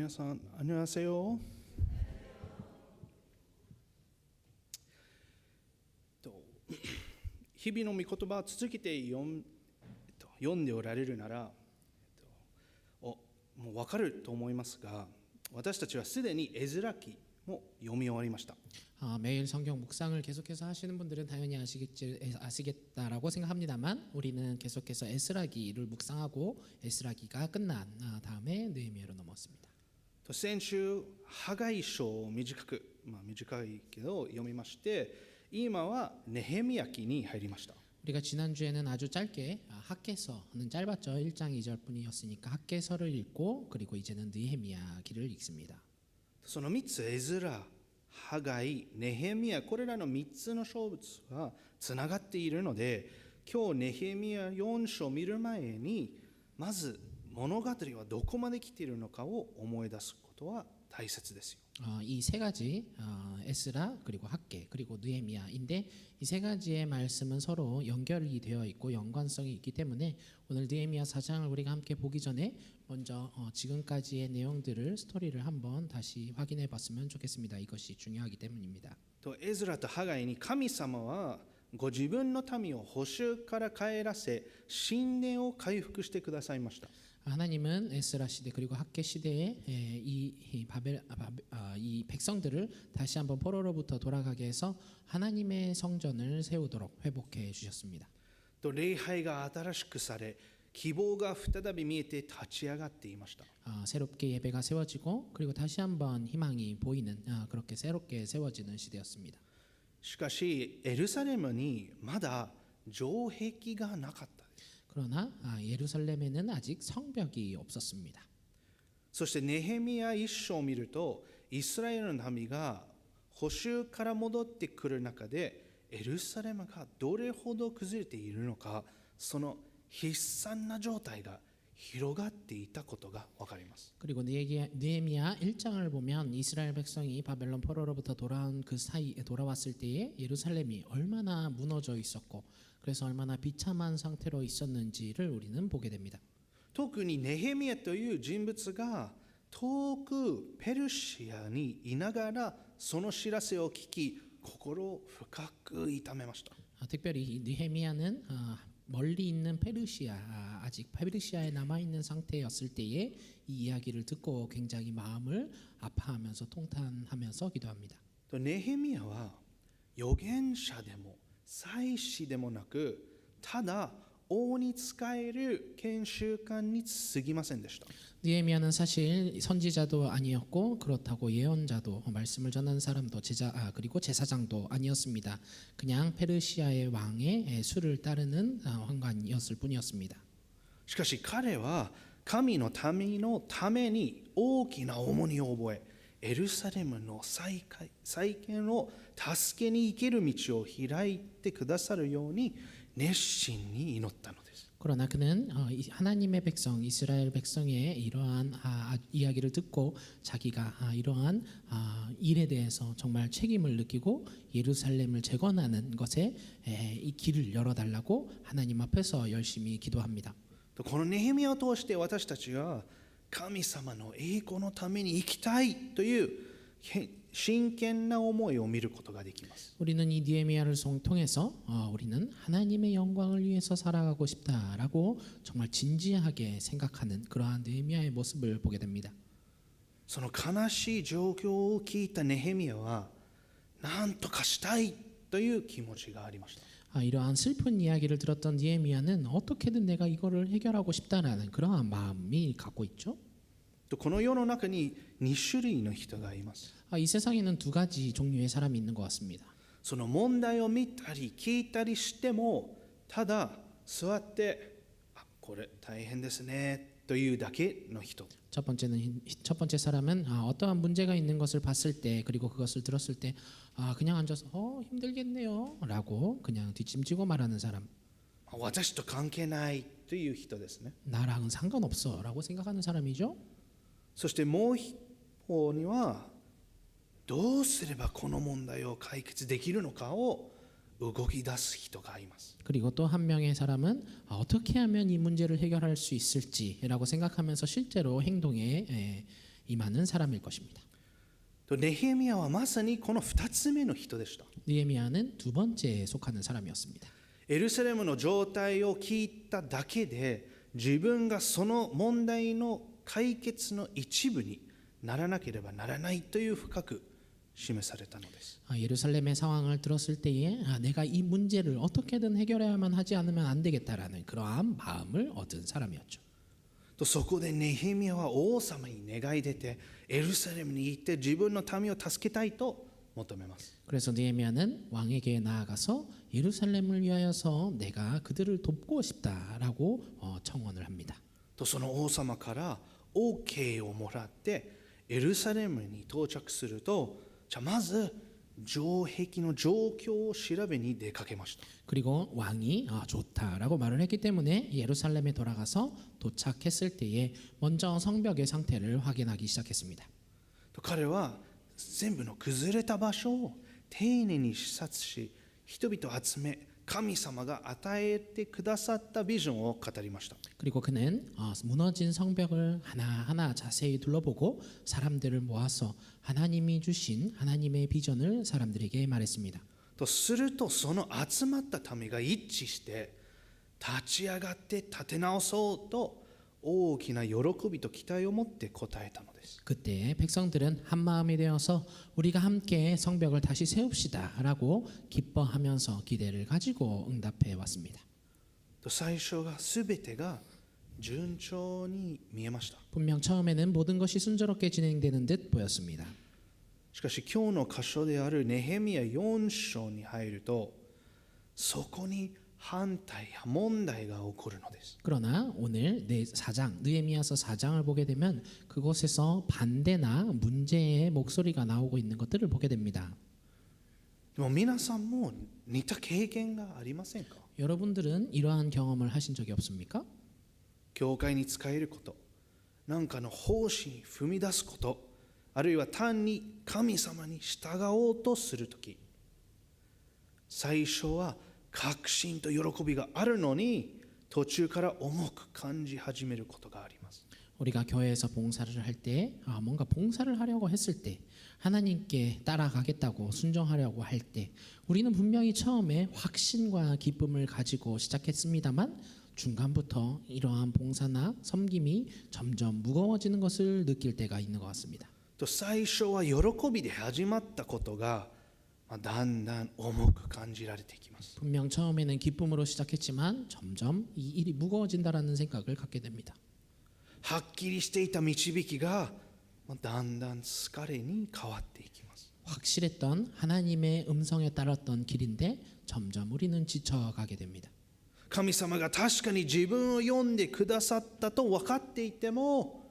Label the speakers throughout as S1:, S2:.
S1: 皆さん、안녕하세요。日々の御言葉を続けて読んでおられるなら、もう分かると思いますが、私たちはすでにエズラ記も読み終わりました。
S2: 매일 성경 묵상을 계속해서 하시는 분들은 당연히 아시겠다라고 생각합니다만 우리는 계속해서 에스라기를 묵상하고 에스라기가 끝난 다음에 느헤미야로 넘어왔습니다.
S1: 先週ハガイ書を短いけど読みまして、今はネヘミヤ記に入りました。
S2: 우리가 지난주에는 아주 짧게 학개서는 짧았죠. 1장 2절뿐이었으니까 학개서를 읽고 그리고 이제는 느헤미야기를 읽습니다.
S1: その3つ、エズラ、ハガイ、ネヘミヤ、これらの3つの書物がつながっているので、今日ネヘミヤ4章を見る前にまず物語はどこまで来ているのかを思い出すことは大切ですよ。
S2: 이 세 가지 에스라 그리고 학개 그리고 느헤미야인데 이 세 가지의 말씀은 서로 연결이 되어 있고 연관성이 있기 때문에 오늘 느헤미야 4장을 우리가 함께 보기 전에 먼저 지금까지의 내용들을 스토리를 한번 다시 확인해 봤으면 좋겠습니다. 이것이 중요하기 때문입니다.
S1: とエズラとハガイに神様はご自分の民を捕囚から帰らせ神殿を回復してくださいました。
S2: 하나님은 에스라 시대 그리고 학개 시대에 이 백성들을 다시 한번 포로로부터 돌아가게 해서 하나님의 성전을 세우도록 회복해 주셨습니다.
S1: と礼拝が新しくされ、希望が再び見えて立ち上がっていました。
S2: 새롭게 예배가 세워지고 그리고 다시 한번 희망이 보이는 그렇게 새롭게 세워지는 시대였습니다.
S1: しかしエルサレムにまだ城壁がなかった。
S2: 그러나 예루살렘에는 아직 성벽이 없었습니다.
S1: そしてネヘミヤ1章を見ると、イスラエルの民が捕囚から戻ってくる中でエルサレムがどれほど崩れているのか、その悲惨な状態が広がっていたことが分かります。
S2: 그리고 느헤미야 1장을 보면 이스라엘 백성이 바벨론 포로로부터 돌아왔을 때에 예루살렘이 얼마나 무너져 있었고 그래서 얼마나 비참한 상태로 있었는지를 우리는 보게 됩니다.
S1: 特にネヘミヤという人物が遠くペルシアにいながらその知らせを聞き、心を深く痛めました。
S2: 특별히 이 느헤미야는 멀리 있는 아직 페르시아에 남아 있는 상태였을 때에 이 이야기를 듣고 굉장히 마음을 아파하면서 통탄하면서 기도합니다.
S1: ネヘミヤは預言者でも祭司でもなく、ただ王に仕える研修官に過ぎませんでした。
S2: 느헤미야는 사실 선지자도 아니었고 그렇다고 예언자도 말씀을 전하는 사람도 그리고 제사장도 아니었습니다. 그냥 페르시아의 왕의 수를 따르는 왕관이었을 뿐이었습니다.
S1: しかし彼は神の民のために大きな重荷を覚え、エルサレムの再建を助けに生ける道を開いてくださるように熱心に祈ったのです。
S2: 그러나 그는 하나님의 백성 이스라엘 백성의 이러한 이야기를 듣고 자기가 이러한 일에 대해서 정말 책임을 느끼고 예루살렘을 재건하는 것에 이 길을 열어달라고 하나님 앞에서 열심히 기도합니다.
S1: このネヘミヤを通して私たちは神様の栄光のために生きたいという真剣な思いを見ることができます。
S2: 우리는 이 느헤미야를 통해서 우리는 하나님의 영광을 위해서 살아가고 싶다라고 정말 진지하게 생각하는 그러한 느헤미야의 모습을 보게 됩니다.
S1: その悲しい状況を聞いたネヘミヤは何とかしたいという気持ちがありました。
S2: 이러한 슬픈 이야기를 들었던 느헤미야는 어떻게든 내가 이거를 해결하고 싶다라는 그러한 마음이 갖고 있죠.
S1: この世の中に2種類の人がいます。
S2: 이 세상에는 두 가지 종류의 사람이 있는 것 같습니다.
S1: その問題を見たり聞いたりしても、ただ座ってこれ大変ですねというだけの人。
S2: 첫 번째 사람은 어떠한 문제가 있는 것을 봤을 때 그리고 그것을 들었을 때 그냥 앉아서 힘들겠네요라고 그냥 뒷짐지고 말하는 사람.
S1: 私と関係ないという人ですね。
S2: 나랑은 상관없어라고 생각하는 사람이죠.
S1: そしてもう一方にはどうすればこの問題を解決できるのかを動き出す人がいます。
S2: 그리고 또 한 명의 사람은 어떻게 하면 이 문제를 해결할 수 있을지라고 생각하면서 실제로 행동에 임하는 사람일 것입니다.
S1: とネヘミヤはまさにこの2つ目の人でした。
S2: 느헤미야는 두 번째에 속하는 사람이었습니다.
S1: エルサレムの状態を聞いただけで自分がその問題の解決の一部にならなければならないという深く示されたのです。
S2: 예루살렘의 상황을 들었을 때에 내가 이 문제를 어떻게든 해결해야만 하지 않으면 안 되겠다라는 그러한 마음을 얻은 사람이었죠.
S1: とそこでネヘミヤは王様に願い出てエルサレムに行って自分の民を助けたいと求めます。
S2: 그래서 느헤미야는 왕에게 나아가서 예루살렘을 위하여서 내가 그들을 돕고 싶다라고 청원을 합니다.
S1: とその王様から OK をもらってエルサレムに到着すると、じゃあまず城壁の状況を調べに出かけました。
S2: 그리고 왕이 좋다라고 말을 했기 때문에 예루살렘에 돌아가서 도착했을 때에 먼저 성벽의 상태를 확인하기 시작했습니다.
S1: と彼は全部の崩れた場所を丁寧に視察し、人々を集め神様が与えてくださったビジョンを語りました。
S2: 그리고 그는 무너진 성벽을 하나하나 자세히 둘러보고 사람들을 모아서 하나님이 주신 하나님의 비전을 사람들에게 말했습니다.
S1: とするとその集まった民が一致して立ち上がって立て直そうと大きな喜びと期待を持って答えたのです。
S2: 그때 백성들은 한 마음이 되어서 우리가 함께 성벽을 다시 세웁시다라고 기뻐하면서 기대를 가지고 응답해 왔습니다.
S1: と最初が全てが順調に見えました。
S2: 분명 처음에는 모든 것이 순조롭게 진행되는 듯 보였습니다.
S1: しかし今日の箇所であるネヘミヤ4章に入るとそこに反対や問題が起こるのです。
S2: 그러나 오늘 느헤미야서 4장을 보게 되면 그곳에서 반대나 문제의 목소리가 나오고 있는 것들을 보게 됩니다.
S1: でも皆さんも似た経験がありませんか？
S2: 여러분들은 이러한 경험을 하신 적이 없습니까?
S1: 教会に仕えること、何かの方針に踏み出すこと、あるいは単に神様に従おうとするとき、最初は確信と喜びがあるのに途中から重く感じ始めることがあります。
S2: 우리가 교회에서 봉사를 할 때 뭔가 봉사를 하려고 했을 때 하나님께 따라가겠다고 순종하려고 할 때 우리는 분명히 처음에 확신과 기쁨을 가지고 시작했습니다만 중간부터 이러한 봉사나 섬김이 점점 무거워지는 것을 느낄 때가 있는 것 같습니다.
S1: と最初は喜びで始まったことがだんだん重く感じられてきます。
S2: 분명 처음에는 기쁨으로 시작했지만 점점 이 일이 무거워진다라는 생각을 갖게 됩니다.
S1: はっきりしていた導きがだんだん疲れに変わっていきます。
S2: 확실했던 하나님의 음성에 따랐던 길인데 점점 우리는 지쳐가게 됩니다.
S1: 神様が確かに自分を呼んでくださったと分かっていても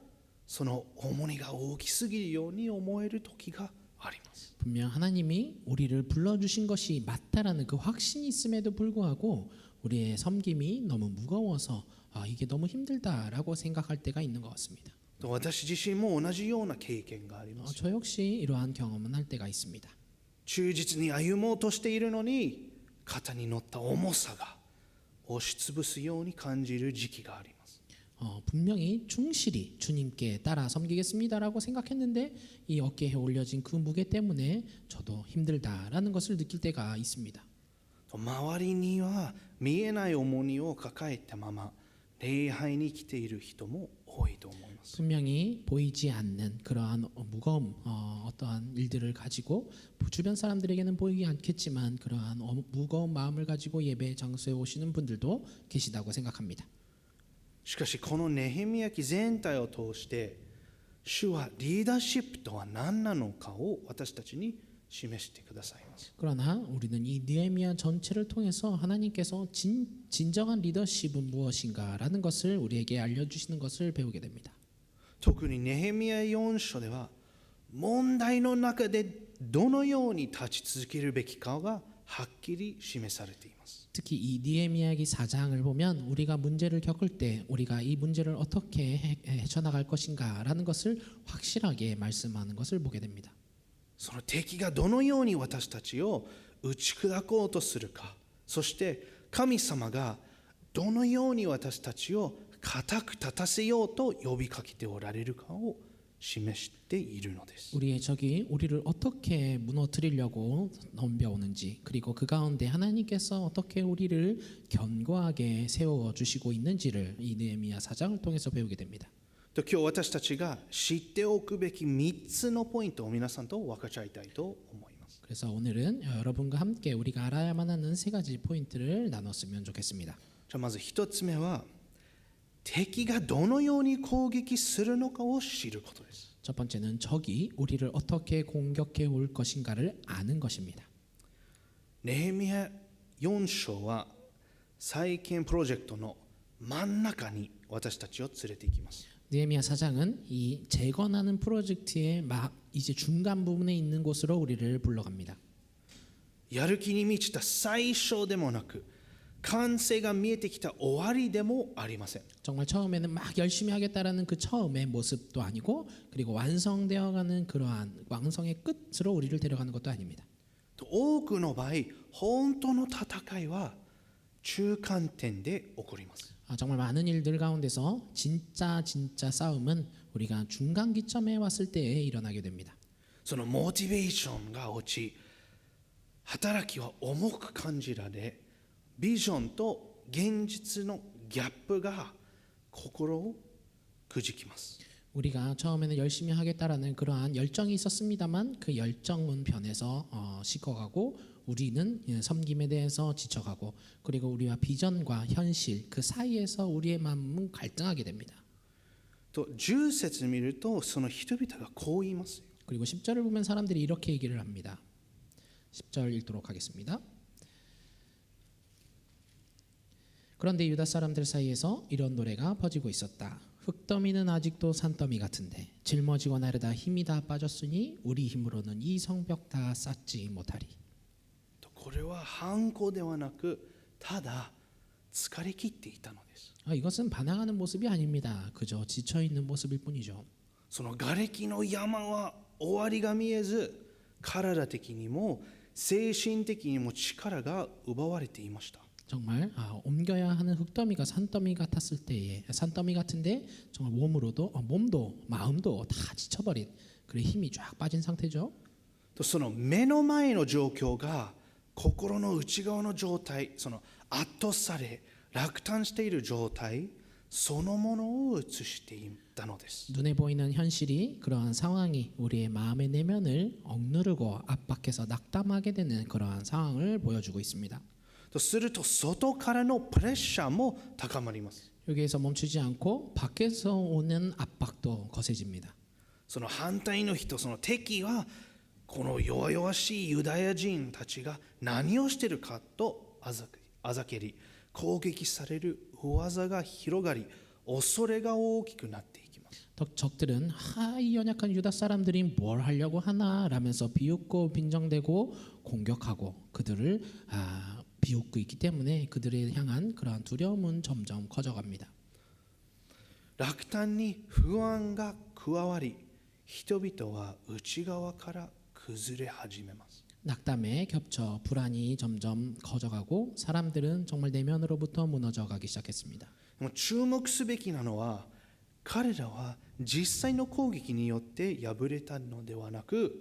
S1: その重荷が大きすぎるように思える時があります。
S2: 분명 하나님이 우리를 불러주신 것이 맞다라는 그 확신이 있음에도 불구하고 우리의 섬김이 너무 무거워서 이게 너무 힘들다라고 생각할 때가 있는 것 같습니다.
S1: 私自身も同じような経験があります。
S2: 저 역시 이러한 경험은 할 때가 있습니다.
S1: 忠実に歩もうとしているのに肩に乗った重さが押しつぶすように感じる時期があります。
S2: 분명히 충실히 주님께 따라 섬기겠습니다라고 생각했는데 이 어깨에 올려진 그 무게 때문에 저도 힘들다라는 것을 느낄 때가 있습니다.
S1: 周りには見えない重荷を抱えたまま礼拝に来ている人も多いと思います。
S2: 분명히 보이지 않는 그러한 무거움, 어떠한 일들을 가지고 주변 사람들에게는 보이지 않겠지만 그러한 무거운 마음을 가지고 예배 장소에 오시는 분들도 계시다고 생각합니다.
S1: しかしこのネヘミヤ記全体を通して主はリーダーシップとは何なのかを私たちに示してくださいます。
S2: 그러나 우리는 이 느헤미야 전체를 통해서 하나님께서 진정한 리더십은 무엇인가라는 것을 우리에게 알려주시는 것을 배우게 됩니다.
S1: 特にネヘミヤ4章では問題の中でどのように立ち続けるべきかがはっきり示されています。
S2: 특히 이 느헤미야기 4장을 보면 우리가 문제를 겪을 때 우리가 이 문제를 어떻게 헤쳐나갈 것인가라는 것을 확실하게 말씀하는 것을 보게 됩니다.
S1: その敵がどのように私たちを打ち砕こうとするか、そして神様がどのように私たちを固く立たせようと呼びかけておられるかを示しているのです。
S2: 우리의 적이 우리를 어떻게 무너뜨리려고 덤벼오는지, 그리고 그 가운데 하나님께서 어떻게 우리를 견고하게 세워 주시고 있는지를 이 느헤미야 4장을 통해서 배우게 됩니다.
S1: 今日私たちが知っておくべき3つのポイントを皆さんと分かち合いたいと思います。
S2: 그래서 오늘은 여러분과 함께 우리가 알아야만 하는 세 가지 포인트를 나눴으면 좋겠습니다.
S1: じゃあまず1つ目は敵がどのように攻撃するのかを知ることです。
S2: 첫 번째는 적이 우리를 어떻게 공격해 올 것인가를 아는 것입니다.
S1: ネヘミヤ4章は再建プロジェクトの真ん中に私たちを連れて行きます。
S2: 느헤미야 4장은 이 재건하는 프로젝트의 막 이제 중간 부분에 있는 곳으로 우리를 불러갑니다.
S1: やる気に満ちた最初でもなく完成が見えてきた終わりでもありません。
S2: 정말 처음에는 막 열심히 하겠다라는 그 처음의 모습도 아니고, 그리고 완성되어가는 그러한 왕성의 끝으로 우리를 데려가는 것도 아닙니다.
S1: 多くの場合本当の戦いは中間点で起こります。
S2: 정말 많은 일들 가운데서 진짜 싸움은 우리가 중간 기점에 왔을 때에 일어나게 됩니다.
S1: そのモチベーションが落ち働きは重く感じられビジョンと現実のギャップが心をくじきます。
S2: 우리가 처음에는 열심히 하겠다라는 그러한 열정이 있었습니다만 그 열정은 변해서 식어가고 우리는 섬김에 대해서 지쳐가고, 그리고 우리와 비전과 현실 그 사이에서 우리의 마음은 갈등하게 됩니다.
S1: と10節見るとその人々がこう言います。
S2: 그리고 10절을 보면 사람들이 이렇게 얘기를 합니다. 10절 읽도록 하겠습니다. 그런데 유다 사람들 사이에서 이런 노래가 퍼지고 있었다. 흙더미는 아직도 산더미 같은데 짊어지고 나르다 힘이 다 빠졌으니 우리 힘으로는 이 성벽 다 쌓지 못하리.
S1: これは反抗ではなくただ疲れ切っていたのです。
S2: 이것은 반항하는 모습이 아닙니다. 그저 지쳐 있는 모습일 뿐이죠.
S1: その瓦礫の山は終わりが見えず体的にも精神的にも力が奪われていました。
S2: 정말 옮겨야 하는 흙더미가 산더미 같았을 때에, 산더미 같은데 정말 몸으로도 몸도 마음도 다 지쳐버린 그런 힘이 쫙 빠진 상태죠.
S1: とその目の前の状況が心の内側の状態、その圧倒され落胆している状態そのものを映していたのです。
S2: 눈에 보이는 현실이, 그러한 상황이 우리의 마음의 내면을 억누르고 압박해서 낙담하게 되는 그러한 상황을 보여주고 있습니다.
S1: とすると外からのプレッシャーも高まります。
S2: 여기에서 멈추지 않고 밖에서 오는 압박도 거세집니다.
S1: その反対の人、その敵はこの弱々しいユダヤ人たちが何をしているかとあざけり攻撃される噂が広がり恐れが大きくなっていきます。
S2: 적들은 이 연약한 유다 사람들이 뭘 하려고 하나 라면서 비웃고 빈정대고 공격하고 그들을 비웃고 있기 때문에 그들을 향한 그러한 두려움은 점점 커져갑니다.
S1: 落胆に不安が加わり人々は内側から崩れ始めます。
S2: 낙담에 겹쳐 불안이 점점 커져가고 사람들은 정말 내면으로부터 무너져가기 시작했습니다.
S1: 注目すべきなのは彼らは実際の攻撃によって敗れたのではなく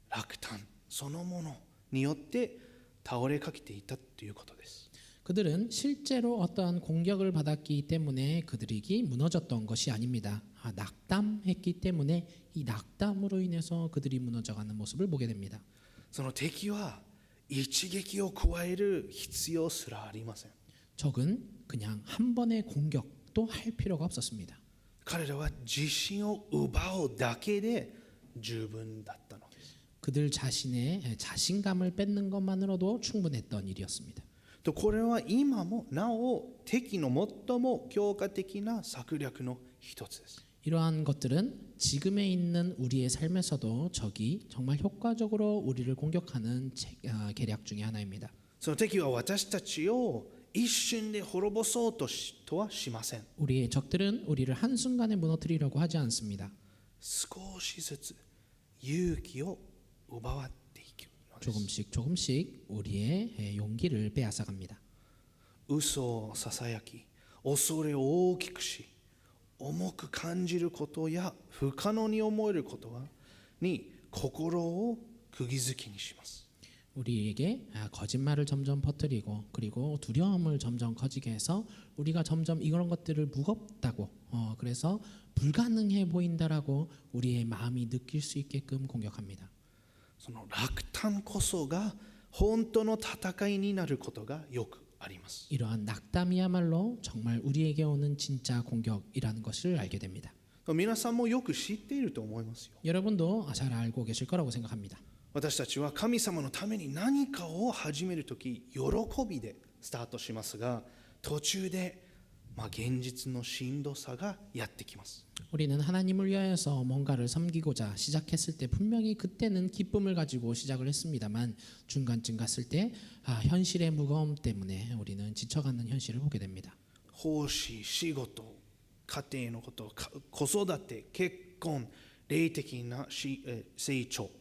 S1: 落胆そのものによって倒れかけていたということです。
S2: 그들은 실제로 어떠한 공격을 받았기 때문에 그들이 무너졌던 것이 아닙니다. 낙담했기 때문에 이 낙담으로 인해서 그들이 무너져가는 모습을 보게 됩니다.
S1: その敵は一撃を加える必要すらありません。
S2: 적은 그냥 한 번의 공격도 할 필요가 없었습니다.
S1: 彼らは自信を奪うだけで十分だったのです。
S2: 그들 자신의 자신감을 뺏는 것만으로도 충분했던 일이었습니다.
S1: とこれは今もなお敵の最も強化的な策略の一つです。
S2: 이러한 것들은 지금에 있는 우리의 삶에서도 적이 정말 효과적으로 우리를 공격하는 계략 중에 하나입니다.
S1: その敵は私たちを一瞬で滅ぼそうとはしません。
S2: 우리의 적들은 우리를 한순간에 무너뜨리려고 하지 않습니다.
S1: 少しずつ勇気を奪わっていくのです。
S2: 조금씩 우리의 용기를 빼앗아갑니다.
S1: 嘘をささやき恐れを大きくし重く感じることや不可能に思えることに心を釘付けにします。
S2: 우리에게 거짓말을 점점 퍼뜨리고 그리고 두려움을 점점 커지게 해서 우리가 점점 이런 것들을 무겁다고 그래서 불가능해 보인다라고 우리의 마음이 느낄 수 있게끔 공격합니다.
S1: その落胆こそが本当の戦いになることがよくあります。
S2: 이러한 낙담이야말로 정말 우리에게 오는 진짜 공격이라는 것을 알게 됩니다.
S1: 皆さんもよく知っていると思いますよ。
S2: 여러분도 잘 알고 계실 거라고 생각합니다.
S1: 私たちは神様のために何かを始めるとき、喜びでスタートしますが、途中で現実のしんどさがやってきます。
S2: 우리는 하나님을 위하여서 뭔가를 섬기고자 시작했을 때 분명히 그때는 기쁨을 가지고 시작을 했습니다만 중간쯤 갔을 때 현실의 무거움 때문에 우리는 지쳐가는 현실을 보게 됩니다.
S1: 奉仕、仕事、家庭のこと、子育て、結婚、霊的な成長、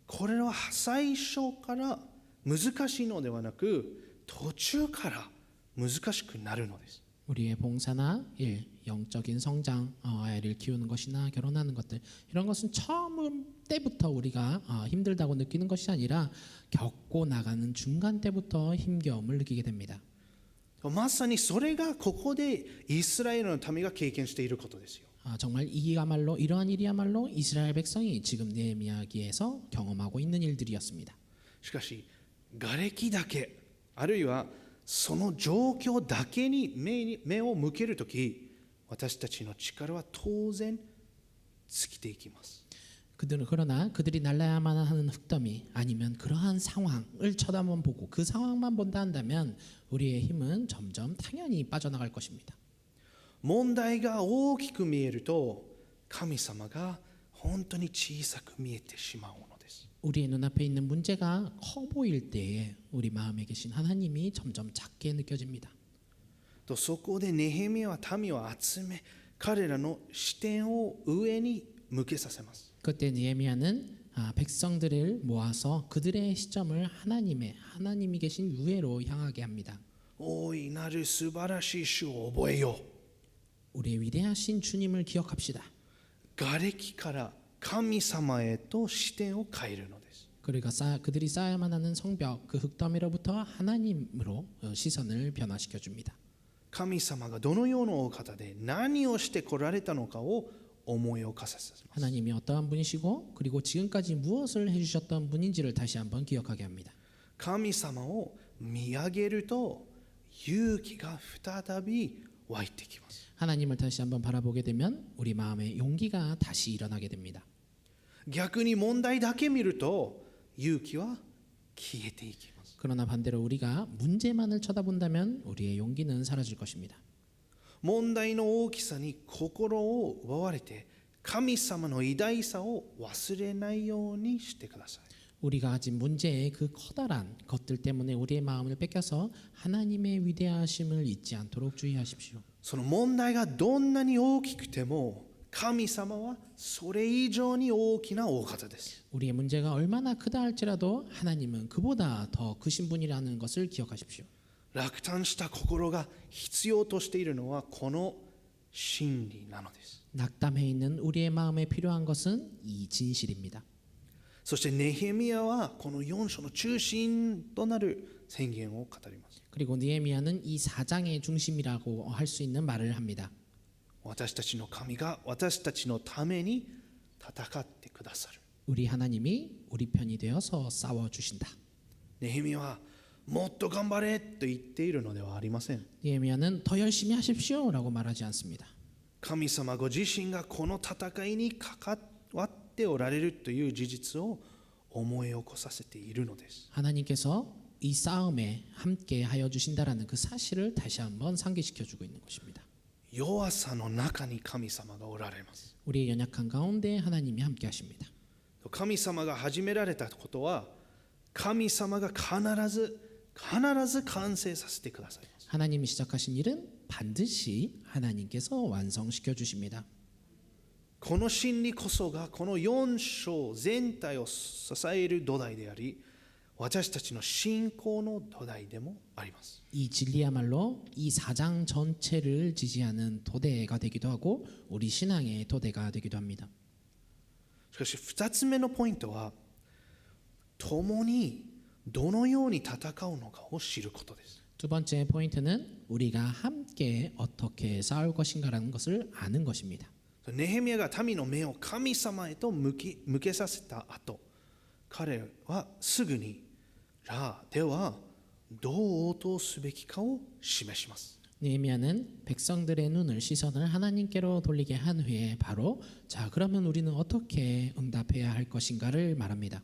S1: これは最初から難しいのではなく途中から難しくなるのです。
S2: 우리의 봉사나 일, 영적인 성장, 아이를 키우는 것이나 결혼하는 것들 이런 것은 처음 때부터 우리가 힘들다고 느끼는 것이 아니라 겪고 나가는 중간 때부터 힘겨움을 느끼게 됩니다.
S1: まさにそれがここでイスラエルの民が経験していることですよ。
S2: 정말 이야말로 이러한 일이야말로 이스라엘 백성이 지금 느헤미야기에서 경험하고 있는 일들이었습니다.
S1: しかし瓦礫だけあるいはその状況だけに目を向けるとき、私たちの力は当然尽きていきます。
S2: 그러나 그들이 날라야만 하는 흙더미 아니면 그러한 상황을 쳐다만 보고 그 상황만 본다 한다면 우리의 힘은 점점 당연히 빠져나갈 것입니다.
S1: 問題が大きく見えると神様が本当に小さく見えてしまうのです。
S2: 우리의 눈앞에 있는 문제가 커 보일 때에 우리 마음에 계신 하나님이 점점 작게 느껴집니다.
S1: とそこでネヘミヤは民を集め、彼らの視点を上に向けさせます。
S2: 그때 느헤미야는 백성들을 모아서 그들의 시점을 하나님이 계신 위에로 향하게 합니다.
S1: 大いなる素晴らしい主を覚えよう。
S2: 우리의 위대하신 주님을 기억합시다.
S1: 瓦礫から神様へと視点を変えるのです。
S2: 그들이 쌓아야만 하는 성벽 그 흙더미로부터 하나님으로 시선을 변화시켜 줍니다.
S1: 神様がどのようなお方で何をしてこられたのかを思い起こさせます。
S2: 하나님이 어떠한 분이시고 그리고 지금까지 무엇을 해주셨던 분인지를 다시 한번 기억하게 합니다.
S1: 神様を見上げると勇気が再び湧いてきます。
S2: 하나님을 다시 한번 바라보게 되면 우리 마음에 용기가 다시 일어나게 됩니다.
S1: 逆に問題だけ見ると勇気は消えていきます。
S2: 그러나 반대로 우리가 문제만을 쳐다본다면 우리의 용기는 사라질 것입니다.
S1: 問題の大きさに心を奪われて神様の偉大さを忘れないようにしてください。
S2: 우리가 가진 문제의 그 커다란 것들 때문에 우리의 마음을 뺏겨서 하나님의 위대하심을 잊지 않도록 주의하십시오.
S1: その問題がどんなに大きくても神様はそれ以上に大きなお方です。
S2: 우리의 문제가 얼마나 크다 할지라도 하나님은 그보다 더 크신 분이라는 것을 기억하십시오.
S1: 落胆した心が必要としているのはこの真理なのです。
S2: 낙담해 있는 우리의 마음에 필요한 것은 이 진실입니다.
S1: そしてネヘミヤはこの4章の中心となる宣言を語ります。
S2: 그리고 느헤미야는 이 4장의 중심이라고 할 수 있는 말을 합니다.
S1: 私たちの神が私たちのために戦ってくださる。
S2: 우리 하나님이 우리 편이 되어서 싸워 주신다.
S1: ネヘミヤはもっと頑張れと言っているのではありません。
S2: 느헤미야는 더 열심히 하십시오라고 말하지 않습니다.
S1: 神様ご自身がこの戦いに関わっておられるという事実を思い起こさせているのです。
S2: 하나님께서 이 싸움에 함께 하여 주신다라는 그 사실을 다시 한번 상기시켜 주고 있는 것입니다.
S1: 弱さの中に神様がおられます。
S2: 우리의 연약한 가운데 하나님이 함께 하십니다.
S1: 神様が始められたことは神様が必ず完成させてくださいます。
S2: 하나님이 시작하신 일은 반드시 하나님께서 완성시켜 주십니다.
S1: この真理こそがこの4章全体を支える土台であり、私たちの信仰の土台でもあります。
S2: 이 진리야말로 이 사장 전체를 지지하는 토대가 되기도 하고 우리 신앙의 토대가 되기도 합니다.
S1: しかし2つ目のポイントは、共にどのように戦うのかを知ることです。
S2: 두 번째 포인트는 우리가 함께 어떻게 싸울 것인가라는 것을 아는 것입니다.
S1: ネヘミヤが民の目を神様へと向けさせた後、彼はすぐにではどう応答すべきかを示します。
S2: 느헤미야는 백성들의 눈을 시선을 하나님께로 돌리게 한 후에 바로 자 그러면 우리는 어떻게 응답해야 할 것인가를 말합니다.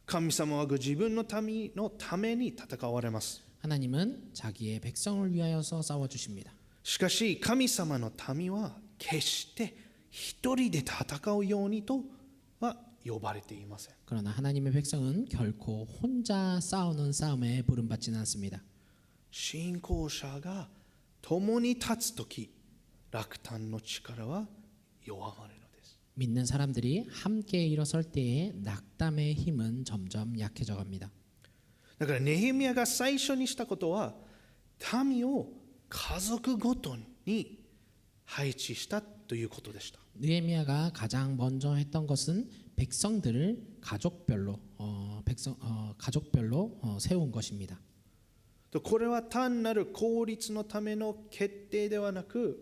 S1: 神様はご自分の民のために戦われます。
S2: 하나님은 자기의 백성을 위하여서 싸워 주십니다.
S1: しかし神様の民は決して一人で戦うようにとは呼ばれていません。
S2: 그러나 하나님의 백성은 결코 혼자 싸우는 싸움에 부름받지는 않습니다.
S1: 信仰者が共に立つとき、落胆の力は弱まるのです。
S2: 믿는 사람들이 함께 일어설 때에 낙담의 힘은 점점 약해져 갑니다.
S1: だからネヘミヤが最初にしたことは、民を家族ごとに配置したということでした。
S2: 느헤미야가 가장 먼저 했던 것은 백성들을 가족별로 세운 것입니다.
S1: これは単なる効率のための決定ではなく、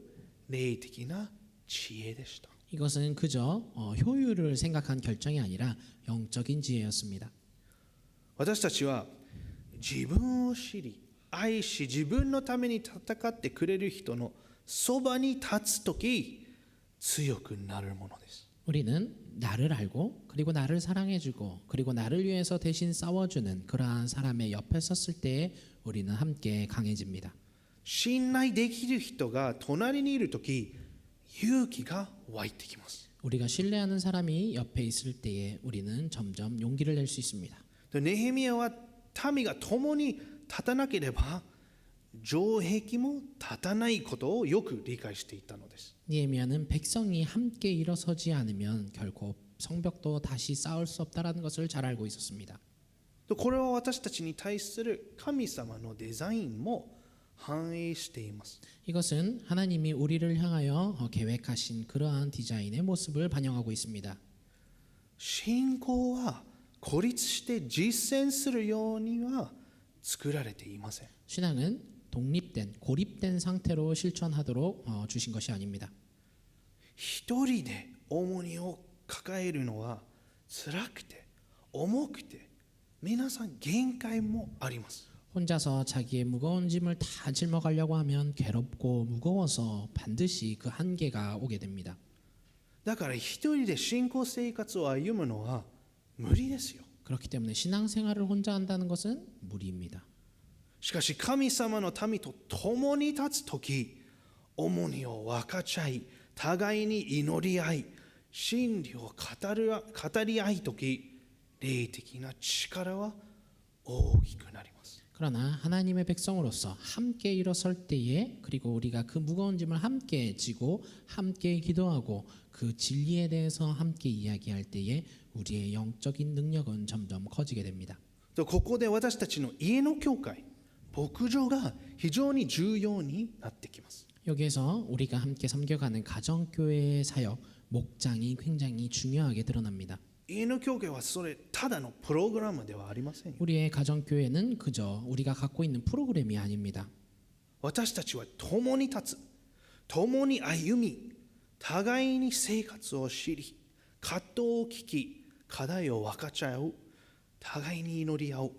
S1: 霊的な知恵でした。
S2: 이것은 그저 효율을 생각한 결정이 아니라 영적인 지혜였습니다.
S1: 私たちは自分を知り愛し、自分のために戦ってくれる人のそばに立つとき強くなるものです。
S2: 우리는 나를 알고 그리고 나를 사랑해주고 그리고 나를 위해서 대신 싸워주는 그러한 사람의 옆에 섰을 때에 우리는 함께 강해집니다.
S1: 信頼できる人が隣にいるとき、勇気が湧いてきます。
S2: 우리가 신뢰하는 사람이 옆에 있을 때에 우리는 점점 용기를 낼 수 있습니다.
S1: ネヘミヤは民が共に立たなければ城壁も立たないことをよく理解していたのです。
S2: 느헤미야는 백성이 함께 일어서지 않으면 결코 성벽도 다시 쌓을 수 없다라는 것을 잘 알고 있었습니다.
S1: これは私たちに対する神様のデザインも反映しています。
S2: 이것은 하나님이 우리를 향하여 계획하신 그러한 디자인의 모습을 반영하고 있습니다.
S1: 信仰は孤立して実践するようには作られていません。
S2: 신앙은 독립된 고립된 상태로 실천하도록 주신 것이 아닙니다.
S1: 一人で重荷を抱えるのは辛くて重くて皆さん限界もあります。
S2: 혼자서 자기의 무거운 짐을 다 짊어가려고 하면 괴롭고 무거워서 반드시 그 한계가 오게 됩니다.
S1: だから一人で信仰生活を歩むのは無理ですよ。
S2: 그렇기 때문에 신앙생활을 혼자 한다는 것은 무리입니다.
S1: しかし神様の民と共に立つとき、重荷を分かち合い、互いに祈り合い、真理を語り合いとき、霊的な力は大きくなります。
S2: 그러나 하나님의 백성으로서 함께 일어설 때에 그리고 우리가 그 무거운 짐을 함께 지고 함께 기도하고 그 진리에 대해서 함께 이야기할 때에 우리의 영적인 능력은 점점 커지게 됩니다.
S1: ここで私たちの家の教会、牧場が非常に重要になってきます。
S2: 여기에서 우리가 함께 섬겨가는 가정교회의 사역, 목장이 굉장히 중요하게 드러납니다.
S1: 家の教会はそれただのプログラムではありませんよ。
S2: 우리의 가정교회는 그저 우리가 갖고 있는 프로그램이 아닙니다.
S1: 私たちは共に立つ、共に歩み、互いに生活を知り、葛藤を聞き、課題を分かち合う、互いに祈り合う、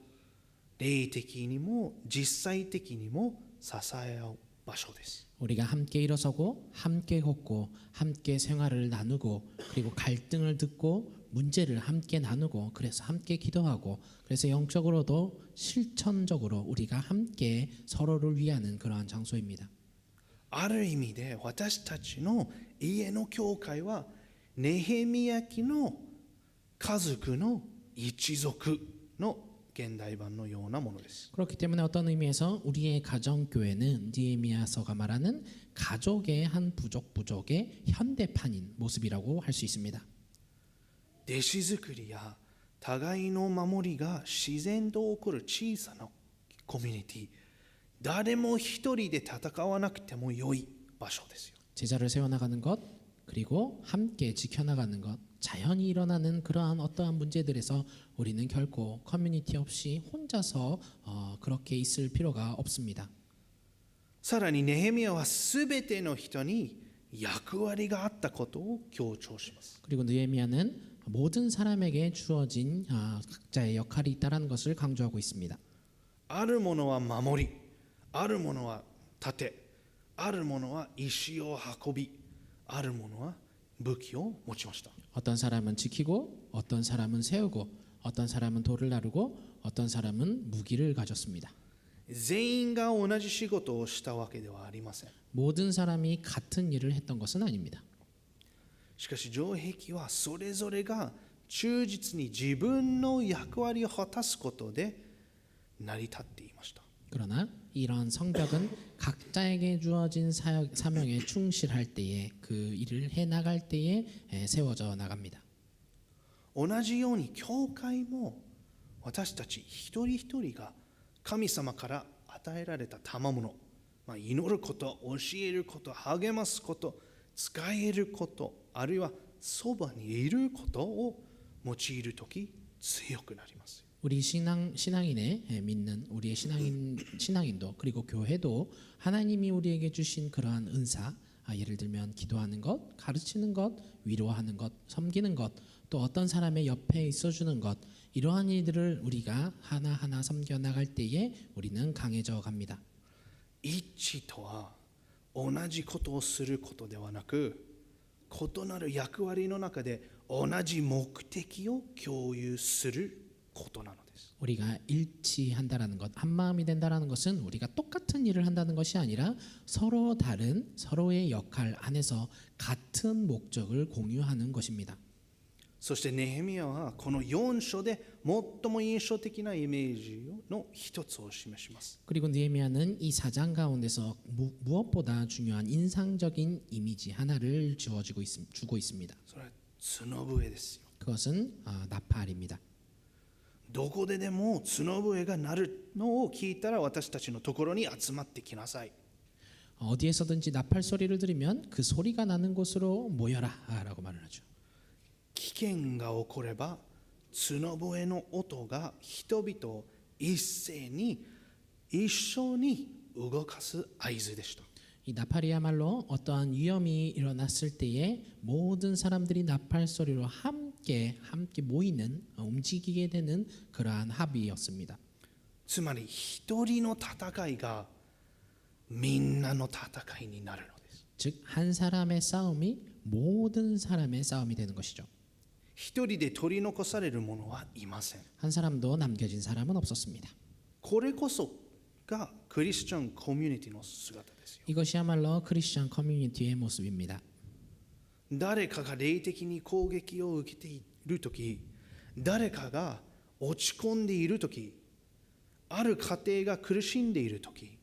S1: 霊的にも実際的にも支え合う場所です。
S2: 우리가 함께 일어서고 함께 걷고 함께 생활을 나누고 그리고 갈등을 듣고 문제를 함께 나누고 그래서 함께 기도하고 그래서 영적으로도 실천적으로 우리가 함께 서로를 위하는 그러한 장소입니다.
S1: ある意味で私たちの家の教会はネヘミヤ記の家族の一族の現代版のようなものです。
S2: 그렇기 때문에 어떤 의미에서 우리의 가정교회는 느헤미야서가 말하는 가족의 한 부족의 현대판인 모습이라고 할 수 있습니다.
S1: 弟子作りや互いの守りが自然と起こる小さなコミュニティ、誰も一人で戦わなくても良い場所ですよ。
S2: 제자를 세워나가는 것, 그리고 함께 지켜나가는 것, 자연히 일어나는 그러한 어떠한 문제들에서 우리는 결코 커뮤니티 없이 혼자서 그렇게 있을 필요가 없습니다.
S1: さらにネヘミヤはすべての人に役割があったことを強調します。
S2: 그리고 느헤미야는 모든 사람에게 주어진 각자의 역할이 있다는 것을 강조하고 있습니다.
S1: あるものは守り、あるものは盾、あるものは石を運び、あるものは武器を持ちました。
S2: 어떤 사람은 지키고, 어떤 사람은 세우고, 어떤 사람은 돌을 나르고, 어떤 사람은 무기를 가졌습니다.
S1: 全員が同じ仕事をしたわけではありません。
S2: 모든 사람이 같은 일을 했던 것은 아닙니다.
S1: しかし城壁はそれぞれが忠実に自分の役割を果たすことで成り立っていました。
S2: 그러나 이런 성벽은 각자에게 주어진 사명에 충실할 때에 그 일을 해나갈 때에 세워져 나갑니다.
S1: 同じように教会も私たち一人一人が神様から与えられた賜物、祈ること、教えること、励ますこと、使えること、あるいはそばにいることを用いるとき強くなります。
S2: 우리 신앙인의 믿는 우리의 신앙인도 그리고 교회도 하나님이 우리에게 주신 그러한 은사, 예를 들면 기도하는 것, 가르치는 것, 위로하는 것, 섬기는 것, 또 어떤 사람의 옆에 있어주는 것, 이러한 일들을 우리가 하나하나 섬겨 나갈 때에 우리는 강해져 갑니다.
S1: 一致とは同じことをすることではなく、異なる役割の中で同じ目的を共有することなのです。
S2: 우리가 일치한다라는 것, 한 마음이 된다라는 것은 우리가 똑같은 일을 한다는 것이 아니라 서로 다른 서로의 역할 안에서 같은 목적을 공유하는 것입니다.
S1: そしてネヘミヤはこの4章で最も印象的なイメージの一つを示します。
S2: 그리고 느헤미야는 이 4장 가운데서 무엇보다 중요한 인상적인 이미지 하나를 주고 있습니다.
S1: それは角笛ですよ。
S2: 그것은 나팔입니다.
S1: どこででも角笛が鳴るのを聞いたら私たちのところに集まってきなさい。
S2: 어디에서든지 나팔 소리를 들으면 그 소리가 나는 곳으로 모여라라고 말을 하죠.
S1: 危険が起これば角笛の音が人々を一斉に一緒に動かす合図でした。
S2: 이 나팔이야말로 어떠한 위험이 일어났을 때에 모든 사람들이 나팔 소리로 함께 모이는 움직이게 되는 그러한 합의였습니다.
S1: つまり一人の戦いがみんなの戦いになるのです。
S2: 즉 한 사람의 싸움이 모든 사람의 싸움이 되는 것이죠.
S1: 一人で取り残される者はいません。
S2: 한 사람도 남겨진 사람은 없었습니다.
S1: これこそがクリスチャンコミュニティの姿ですよ。
S2: 이것이야말로 크리스천 커뮤니티의 모습입니다.
S1: 誰かが霊的に攻撃を受けているとき、誰かが落ち込んでいるとき、ある家庭が苦しんでいるとき、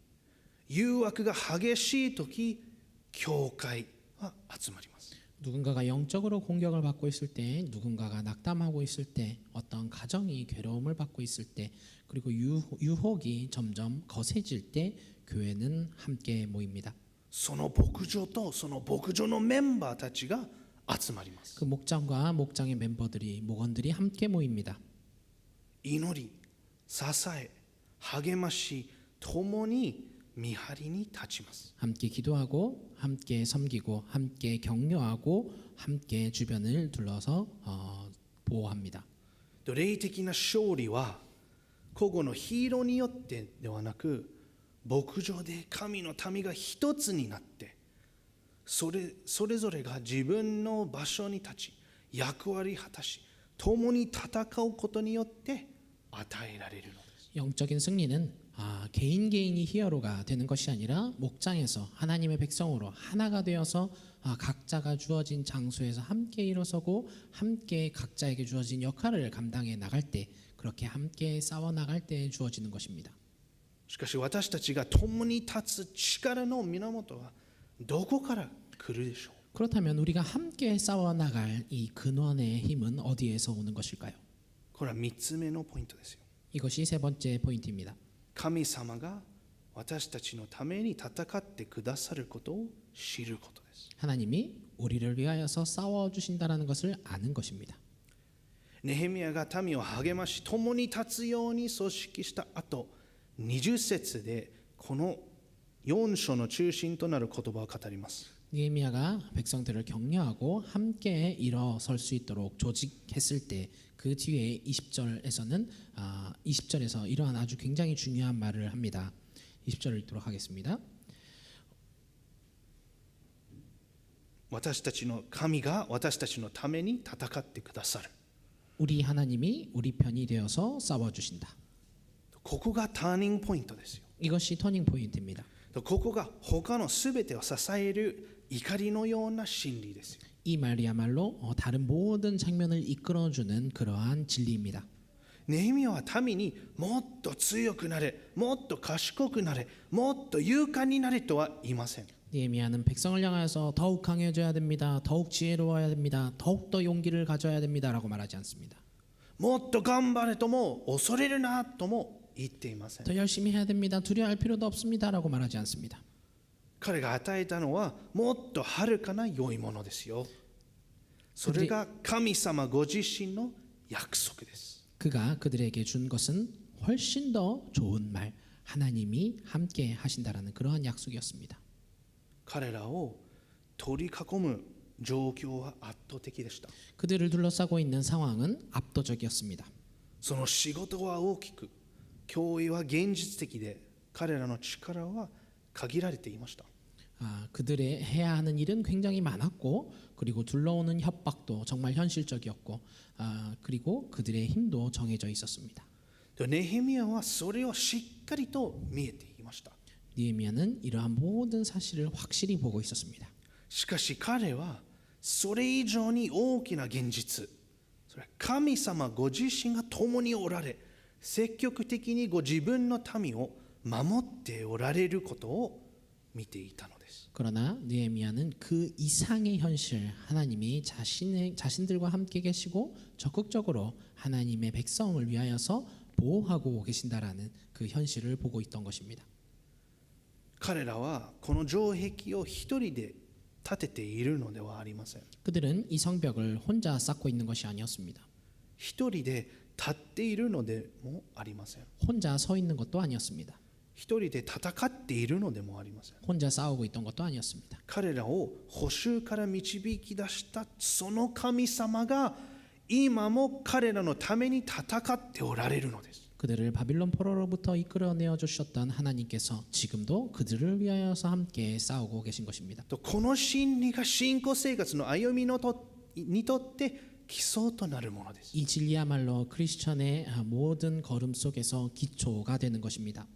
S1: 誘惑が激しいとき、教会は集まります。
S2: 누군가가 영적으로 공격을 받고 있을 때, 누군가가 낙담하고 있을 때, 어떤 가정이 괴로움을 받고 있을 때, 그리고 유혹이 점점 거세질 때 교회는 함께 모입니다.
S1: その牧場とその牧場のメンバーたちが集まります。
S2: 그 목장과 목장의 목원들이 함께 모입니다.
S1: 祈り、支え、励まし、共に見張りに立ちます。
S2: 함께 기도하고, 함께 섬기고, 함께 격려하고, 함께 주변을 둘러서 보호합니다.
S1: 霊的な勝利は個々のヒーローによってではなく、牧場で神の民が一つになって、それぞれが自分の場所に立ち、役割を果たし、共に戦うことによって与えられるのです。
S2: 영적인 승리는 개인이 히어로가 되는 것이 아니라 목장에서 하나님의 백성으로 하나가 되어서 각자가 주어진 장소에서 함께 일어서고 함께 각자에게 주어진 역할을 감당해 나갈 때, 그렇게 함께 싸워 나갈 때 주어지는 것입니다.
S1: しかし私たちが共に立つ力の源はどこから来るでしょう。
S2: 그렇다면 우리가 함께 싸워 나갈 이 근원의 힘은 어디에서 오는 것일까요?
S1: これは3つ目のポイントですよ。
S2: 이것이 세 번째 포인트입니다.
S1: 神様が私たちのために戦ってくださることを知ることです。
S2: 하나님이 우리를 위하여서 싸워 주신다라는 것을 아는 것입니다.
S1: ネヘミヤが民を励まし共に立つように組織した後、20節でこの4章の中心となる言葉を語ります。
S2: 느헤미야가 백성들을 격려하고 함께 일어설 수 있도록 조직했을 때 그 뒤에 20절에서 이러한 아주 굉장히 중요한 말을 합니다. 20절을 읽도록 하겠습니다.
S1: 私たちの神が私たちのために戦ってくださる。
S2: 우리 하나님이 우리 편이 되어서 싸워 주신다.
S1: ここがターニングポイントですよ。
S2: 이것이 터닝 포인트입니다.
S1: ここが他のすべてを支える怒りのような真理ですよ。
S2: 이 말이야말로 다른 모든 장면을 이끌어주는 그러한 진리입니다.
S1: ネヘミヤは民にもっと強くなれ、もっと賢くなれ、もっと勇敢になれとは言いません。
S2: 느헤미야는 백성을 향하여서 더욱 강해져야 됩니다. 더욱 지혜로워야 됩니다. 더욱 더 용기를 가져야 됩니다라고 말하지 않습니다.
S1: もっと頑張れとも恐れるなとも言っていません。
S2: 더 열심히 해야 됩니다. 두려워할 필요도 없습니다라고 말하지 않습니다.
S1: 彼が与えたのはもっとはるかな良いものですよ。それが神様ご自身の約束です。
S2: 그가 그들에게 준 것은 훨씬 더 좋은 말, 하나님이 함께 하신다라는 그러한 약속이었습니다.
S1: 彼らを取り囲む状況は圧倒的でした。
S2: 그들을 둘러싸고 있는 상황은 압도적이었습니다.
S1: その仕事は大きく、脅威は現実的で、彼らの力は限られていました。
S2: 그들의 해야 하는 일은 굉장히 많았고, 그리고 둘러오는 협박도 정말 현실적이었고, 그리고 그들의 힘도 정해져 있었습니다.
S1: ネヘミヤはそれをしっかりと見えていました。
S2: 느헤미야는 이러한 모든 사실을 확실히 보고 있었습니다.
S1: しかし彼はそれ以上に大きな現実、それは神様ご自身が共におられ、積極的にご自分の民を守っておられることを見ていたのです。
S2: 그러나 느헤미야는 그 이상의 현실, 하나님이 자신들과 함께 계시고 적극적으로 하나님의 백성을 위하여서 보호하고 계신다라는 그 현실을 보고 있던 것입니다.
S1: 彼らはこの城壁を一人で建てているのではありません。
S2: 그들은 이 성벽을 혼자 쌓고 있는 것이 아니었습니다.
S1: 一人で立っているのでもありません。
S2: 혼자 서 있는 것도 아니었습니다.
S1: 一人で戦っているのでもありません。
S2: 혼자 싸우고 있던 것도 아니었습니다.
S1: 彼らを捕囚から導き出したその神様が今も彼らのために戦っておられるのです。
S2: 그들을 바빌론 포로로부터 이끌어내어 주셨던 하나님께서 지금도 그들을 위하여서 함께 싸우고 계신 것입니다.
S1: この真理が信仰生活の歩みにとって基礎となるものです。
S2: 이 진리야말로 크리스천의 모든 걸음 속에서 기초가 되는 것입니다.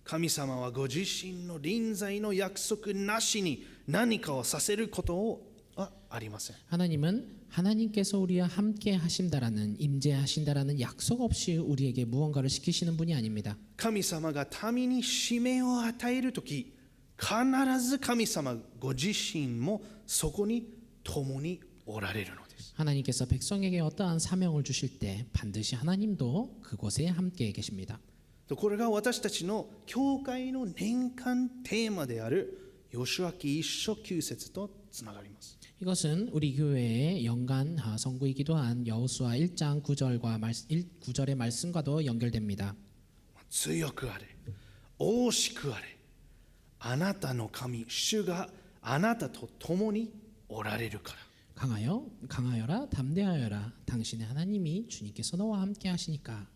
S1: 神様はご自身の臨在の約束なしに何かをさせることはありません。
S2: 하나님은 하나님께서 우리와 함께 하신다라는 임재하신다라는 약속 없이 우리에게 무언가를 시키시는 분이 아닙니다.
S1: 神様が民に使命を与えるとき、必ず神様ご自身もそこに共におられるのです。
S2: 하나님께서 백성에게 어떠한 사명을 주실 때 반드시 하나님도 그곳에 함께 계십니다.
S1: これが私たちの教会の年間テーマであるヨシュア記1章9節とつながります。
S2: 이것은 우리 교회의 연간 선구이기도 한 여호수아 1장 9절의 말씀과도 연결됩니다.
S1: 強くあれ、大しくあれ、あなたの神主があなたと共におられるから。
S2: 강하여라 담대하여라 당신의 하나님이 주님께서 너와 함께 하시니까.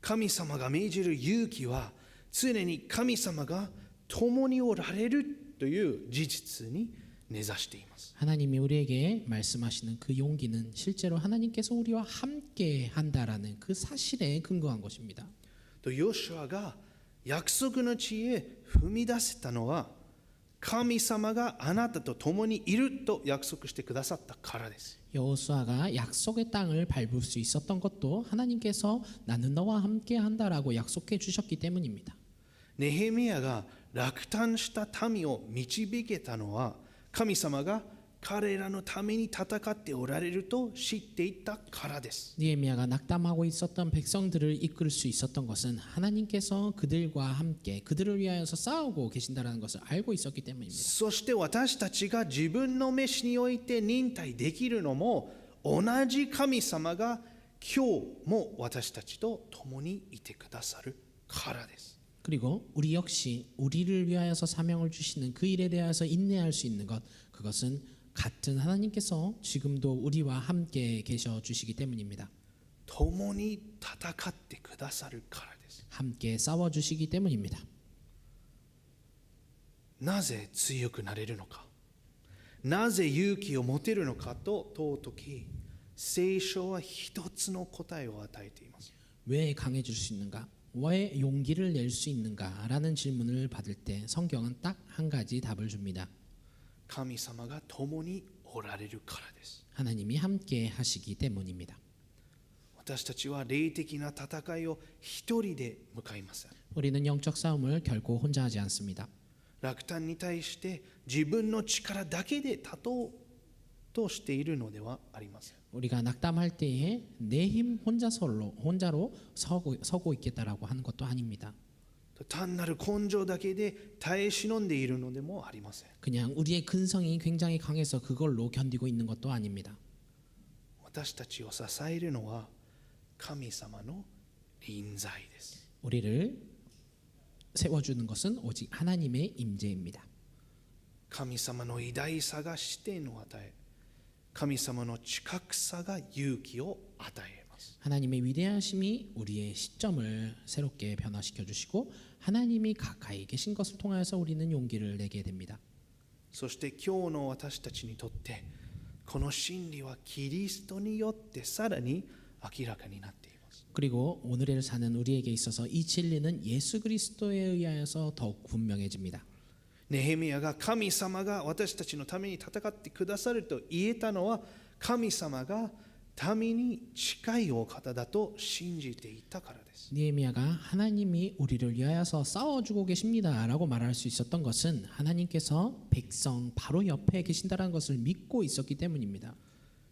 S1: 神様が命じる勇気は常に神様が共におられるという事実に根ざしています。
S2: 하나님이 우리에게 말씀하시는 그 용기는 실제로 하나님께서 우리와 함께 한다라는 그 사실에 근거한 것입니다.
S1: とヨシュアが約束の地へ踏み出せたのは神様があなたと共にいると約束してくださったからです。
S2: 여호수아가 약속의 땅을 밟을 수 있었던 것도 하나님께서 나는 너와 함께 한다라고 약속해 주셨기 때문입니다.
S1: ネヘミヤが落胆した民を導けたのは神様が彼らのために戦っておられると知っていたからです。
S2: 느헤미야가 낙담하고 있었던 백성들을 이끌 수 있었던 것은 하나님께서 그들과 함께 그들을 위하여서 싸우고 계신다라는 것을 알고 있었기 때문입니다.
S1: そして私たちが自分の召しにおいて忍耐できるのも同じ神様が今日も私たちと共にいてくださるからです。
S2: 그리고 우리 역시 우리를 위하여서 사명을 주시는 그 일에 대해서 인내할 수 있는 것, 그것은 같은 하나님께서 지금도 우리와 함께 계셔 주시기 때문입니다.
S1: 共に戦ってくださるからです。
S2: 함께 싸워 주시기 때문입니다.
S1: なぜ強くなれるのか、なぜ勇気を持てるのかと問うとき、聖書は一つの答えを与えています。
S2: 왜 강해질 수 있는가? 왜 용기를 낼 수 있는가? 라는 질문을 받을 때 성경은 딱 한 가지 답을 줍니다.
S1: 神様が共におられるからです。
S2: 하나님이 함께 하시기 때문입니다.
S1: 私たちは霊的な戦いを一人で向かいません。
S2: 우리는 영적 싸움을 결코 혼자 하지 않습니다.
S1: 落胆に対して自分の力だけで立とうとしているのではありません。
S2: 우리가 낙담할 때에 내 힘 혼자로 서고 있겠다라고 하는 것도 아닙니다.
S1: 単なる根性だけで耐え忍んでいるのでもありません。
S2: 그냥 우리의 근성이 굉장히 강해서 그걸로 견디고 있는 것도 아닙니다.
S1: 私たちを支えるのは神様の臨在です。
S2: 우리를 세워주는 것은 오직 하나님의 임재입니다.
S1: 神様の偉大さが視点を与え、神様の近くさが勇気を与えます。
S2: 하나님의 위대하심이 우리의 시점을 새롭게 변화시켜 주시고 하나님이 가까이 계신 것을 통하여서 우리는 용기를 내게 됩니다.
S1: そして今日の私たちにとってこの真理はキリストによってさらに明らかになっています。
S2: 그리고 오늘을 사는 우리에게 있어서 이 진리는 예수 그리스도에 의하여서 더욱 분명해집니다.
S1: ネヘミヤが神様が私たちのために戦ってくださると言えたのは神様が民に近いお方だと信じていたからです。
S2: 느헤미야가 하나님이 우리를 위하여서 싸워주고 계십니다라고 말할 수 있었던 것은 하나님께서 백성 바로 옆에 계신다라는 것을 믿고 있었기 때문입니다.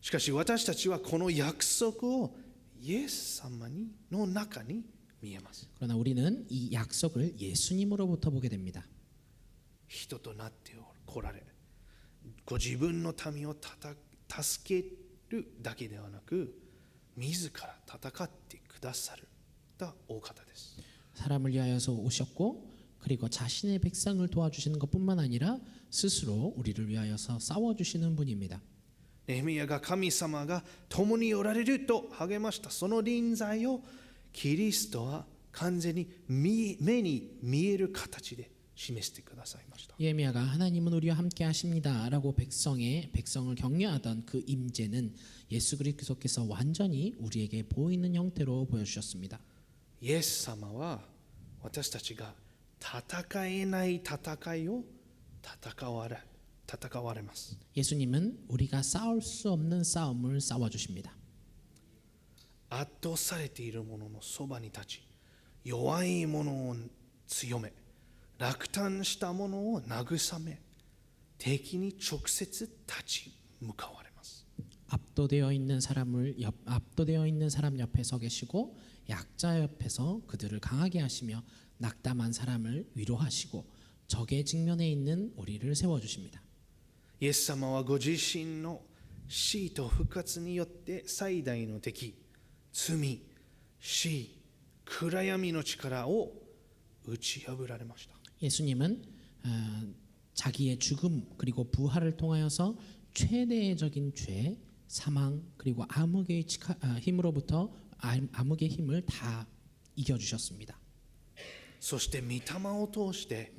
S1: しかし私たちはこの約束をイエス様の中に見えます。
S2: 그러나 우리는 이 약속을 예수님으로부터 보게 됩니다.
S1: 人となってこられ、ご自分の民を助けるだけではなく、自ら戦ってくださるお方です。
S2: 사람을 위하여서 오셨고 그리고 자신의 백성을 도와주시는 것뿐만 아니라 스스로 우리를 위하여서 싸워주시는 분입니다.
S1: ネヘミヤが神様が共におられると励ましたその臨在をキリストは完全に目に見える形で示してくださいました。
S2: 느헤미야가 하나님은 우리와 함께 하십니다라고 백성을 격려하던 그 임재는 예수 그리스도께서 완전히 우리에게 보이는 형태로 보여주셨습니다.
S1: イエス様は私たちが戦えない戦いを戦われます。
S2: 예수님은 우리가 싸울 수 없는 싸움을 싸워주십니다.
S1: 圧倒されている者のそばに立ち、弱い者を強め、落胆した者を慰め、敵に直接立ち向かわれます。
S2: 압도되어 있는 사람 옆에 서 계시고 약자 옆에서 그들을 강하게 하시며 낙담한 사람을 위로하시고 적의 직면에 있는 우리를 세워주십니다.
S1: イエス様はご自身の死と復活によって最大の敵、罪、死、暗闇の力を打ち破られました。
S2: 예수님은 자기의 죽음 그리고 부활을 통하여서 최대적인 죄, 사망 그리고 암흑의 힘으로부터 암흑의 힘을 다 이겨주셨습니다.
S1: そして御霊を通して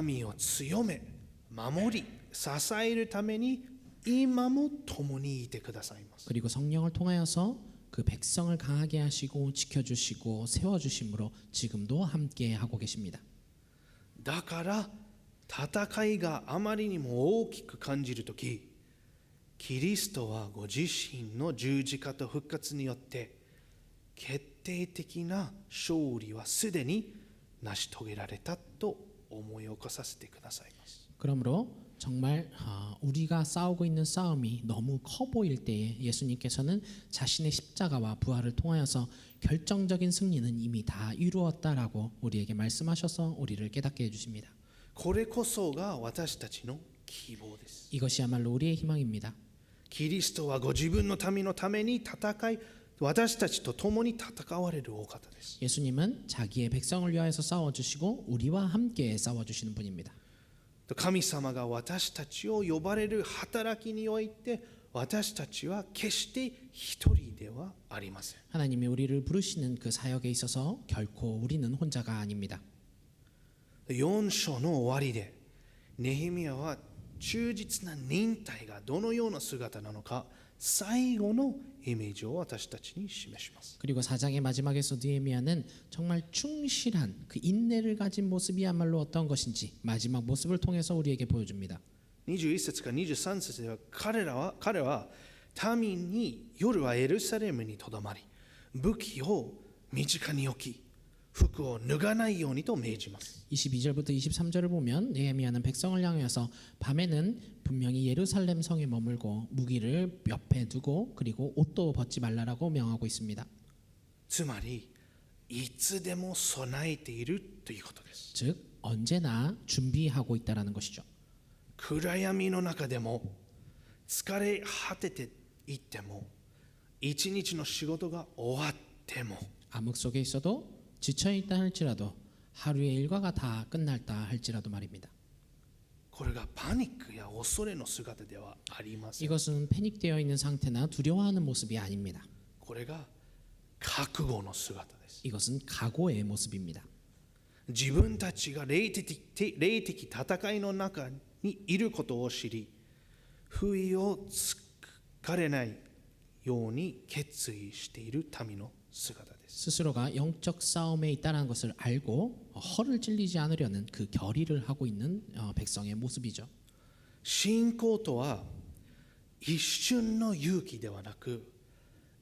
S1: 民を強め、守り、支えるために今も共にいてくださいます。
S2: 그리고 성령을 통하여서 그 백성을 강하게 하시고 지켜주시고 세워주심으로 지금도 함께 하고 계십니다.
S1: だから戦いがあまりにも大きく感じるとき、キリストはご自身の十字架と復活によって決定的な勝利はすでに成し遂げられたと思い起こさせてくださいます。
S2: 그러므로 정말 우리가 싸우고 있는 싸움이 너무 커 보일 때에 예수님께서는 자신의 십자가와 부활을 통하여서 결정적인 승리는 이미 다 이루었다라고 우리에게 말씀하셔서 우리를 깨닫게 해주십니다.
S1: これこそが私たちの希望です。
S2: 이것이야말로 우리의 희망입니다.
S1: キリストはご自分の民のために戦い、私たちと共に戦われるお方です。
S2: 예수님은 자기의 백성을 위하여서 싸워주시고 우리와 함께 싸워주시는 분입니다.
S1: 神様が私たちを呼ばれる働きにおいて、私たちは決して一人ではありません。
S2: 하나님이 우리를 부르시는 그 사역에 있어서 결코 우리는 혼자가 아닙니다.
S1: 4章の終わりでネヘミヤは忠実な忍耐がどのような姿なのか、最後のイメージを私たちに示します。
S2: 그리고 4장의 마지막에서 느헤미야는 정말 충실한 그 인내를 가진 모습이야말로 어떤 것인지 마지막 모습을 통해서 우리에게 보여줍니다.
S1: 21節から23節では彼は民に夜はエルサレムにとどまり、武器を身近に置き、服を脱がないようにと命じます。
S2: 22절부터 23절을 보면 느헤미야는 백성을 향하여서 밤에는 분명히 예루살렘 성에 머물고 무기를 옆에 두고 그리고 옷도 벗지 말라라고 명하고 있습니다.
S1: つまりいつでも備えているということです。
S2: 즉 언제나 준비하고 있다라는 것이죠.
S1: 暗闇の中でも疲れ果てていっても、一日の仕事が終わっても、
S2: 암흑 속에 있어도 지쳐있다 할지라도 하루의 일과가 다 끝날다 할지라도 말입니다.
S1: これがパニックや恐れの姿ではありません。
S2: 이것은 패닉되어 있는 상태나 두려워하는 모습이 아닙니다.
S1: これが覚悟の姿です。
S2: 이것은 각오의 모습입니다.
S1: 自分たちが霊的戦いの中にいることを知り、不意をつかれないように決意している民の姿です。
S2: 스스로가 영적 싸움에 있다는 것을 알고 허를 찔리지 않으려는 그 결의를 하고 있는 백성의 모습이죠.
S1: 信仰とは一瞬の勇気ではなく、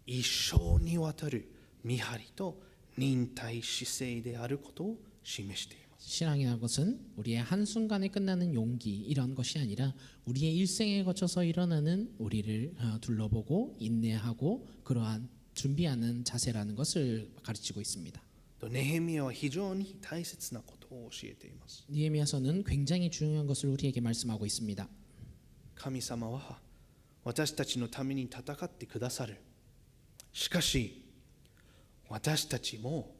S1: 一生にわたる見張りと忍耐姿勢であることを示しています。
S2: 신앙이라는 것은 우리의 한순간에 끝나는 용기 이런 것이 아니라 우리의 일생에 거쳐서 일어나는 우리를 둘러보고 인내하고 그러한 준비하는 자세라는 것을 가르치고 있습니다.
S1: ネヘミヤは非常に大切なことを教えています。
S2: 느헤미야서는 굉장히 중요한 것을 우리에게 말씀하고 있습니다.
S1: 神様は私たちのために戦ってくださる。しかし私たちも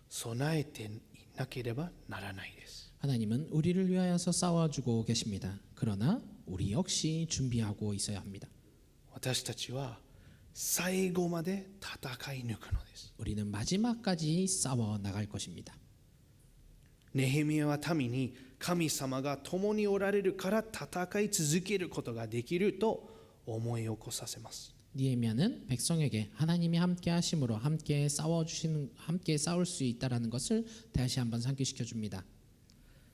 S1: 備えていなければならないです。
S2: 하나님은 우리를 위하여서 싸워주고 계십니다. 그러나 우리 역시 준비하고 있어야 합니다.
S1: 私たちは最後まで戦い抜くのです。
S2: 우리는 마지막까지 싸워 나갈 것입니다.
S1: ネヘミヤは民に神様が共におられるから戦い続けることができると思い起こさせます。
S2: 느헤미야는 백성에게 하나님이 함께 하심으로 함께 싸울 수 있다라는 것을 다시 한번 상기시켜 줍니다.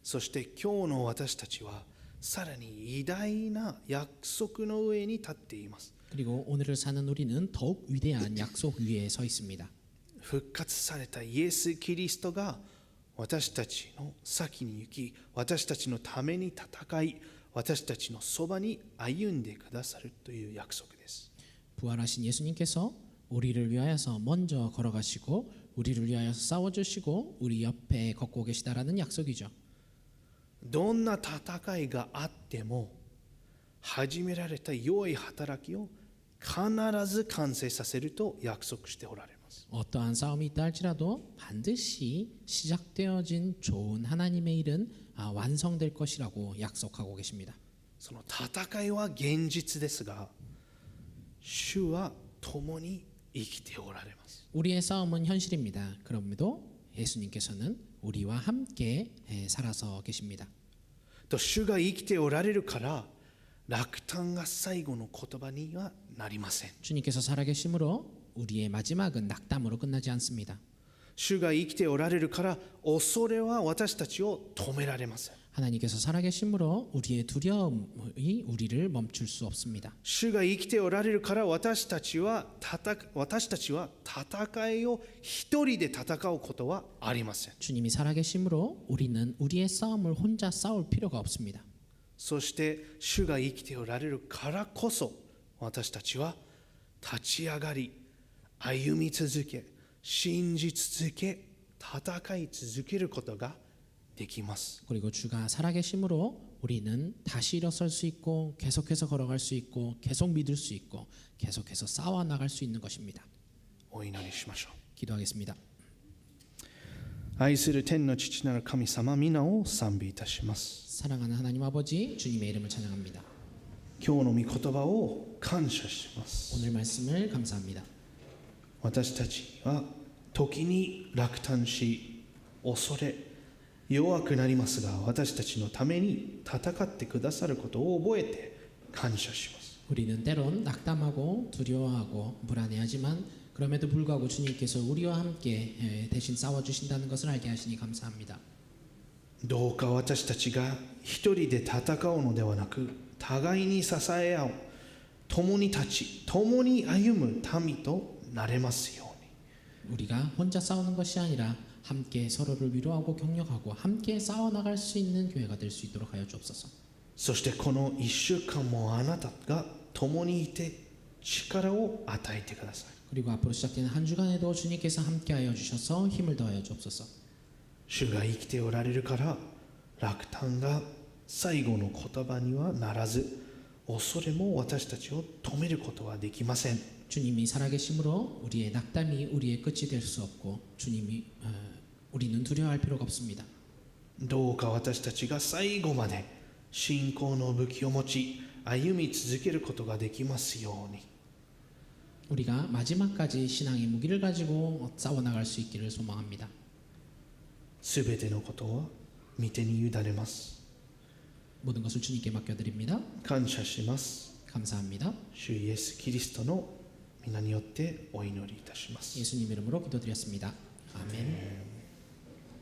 S1: そして今日の私たちはさらに偉大な約束の上に立っています。
S2: 그리고 오늘을 사는 우리는 더욱 위대한 약속 위에 서 있습니다.
S1: 復活されたイエス・キリストが私たちの先に行き、私たちのために戦い、私たちのそばに歩んでくださるという約束です。
S2: 부활하신 예수님께서 우리를 위하여서 먼저 걸어가시고 우리를 위하여서 싸워주시고 우리 옆에 걷고 계시다라는 약속이죠.
S1: どんな戦いがあっても始められた良い働きを必ず完成させると約束しておられます。
S2: 어떠한 싸움이 있다 할지라도 반드시 시작되어진 좋은 하나님의 일은 완성될 것이라고 약속하고 계십니다.
S1: その戦いは現実ですが、主は共に生きておられます。
S2: 우리의 싸움은 현실입니다. 그럼에도 예수님께서는 우리와 함께 살아서 계십니다.
S1: と主が生きておられるから落胆が最後の言葉にはなりません。
S2: 주님께서 살아계심으로 우리의 마지막은 낙담으로 끝나지 않습니다.
S1: 主が生きておられるから恐れは私たちを止められません。
S2: 하나님께서 살아계심으로 우리의 두려움이 우리를 멈출 수 없습니다.
S1: 主が生きておられるから私たちは戦いを一人で戦うことはありません。
S2: 주님이 살아계심으로 우리는 우리의 싸움을 혼자 싸울 필요가 없습니다.
S1: そして主が生きておられるからこそ、私たちは立ち上がり、歩み続け、信じ続け、戦い続けることができます。
S2: 그리고 주가 살아계심으로 우리는 다시 일어설 수 있고 계속해서 걸어갈 수 있고 계속 믿을 수 있고 계속해서 싸워 나갈 수 있는 것입니다.
S1: お祈りしましょう。
S2: 기도하겠습니다.
S1: 愛する天の父なる神様、皆を賛美いたします。
S2: 사랑하는 하나님 아버지, 주님의 이름을 찬양합니다.
S1: 今日の御言葉を感謝します。
S2: 오늘 말씀을 감사합니다.
S1: 私たちは時に落胆し、恐れ、弱くなりますが、私たちのために戦ってくださることを覚えて感謝します。
S2: 우리는 때론 낙담하고 두려워하고 불안해하지만 그럼에도 불구하고 주님께서 우리와 함께 대신 싸워주신다는 것을 알게 하시니 감사합니다.
S1: どうか私たちが一人で戦うのではなく、互いに支え合う、共に立ち、共に歩む民となれますように。
S2: 우리가 혼자 싸우는 것이 아니라 함께 서로를 위로하고 격려하고 함께 싸워 나갈 수 있는 교회가 될 수 있도록 하여 주옵소서.
S1: そしてこの1週間もあなたが共にいて力を与えてください。
S2: 그리고 앞으로 시작되는 한 주간에도 주님께서 함께하여 주셔서 힘을 더하여 주옵소서.
S1: 主が生きておられるから落胆が最後の言葉にはならず、恐れも私たちを止めることはできません。
S2: 주님이 살아계심으로 우리의 낙담이 우리의 끝이 될 수 없고 우리는 두려워할 필요가 없습니다.
S1: どうか私たちが最後まで信仰の武器を持ち歩み続けることができますように。
S2: 우리가 마지막까지 신앙의 무기를 가지고 싸워 나갈 수 있기를 소망합니다.
S1: すべてのことは御手に委ねます。
S2: 모든 것을 주님께 맡겨드립니다.
S1: 感謝します。
S2: 감사합니다.
S1: 主イエスキリストの皆によってお祈りいたします。
S2: 예수님 이름으로 기도드렸습니다. 아멘.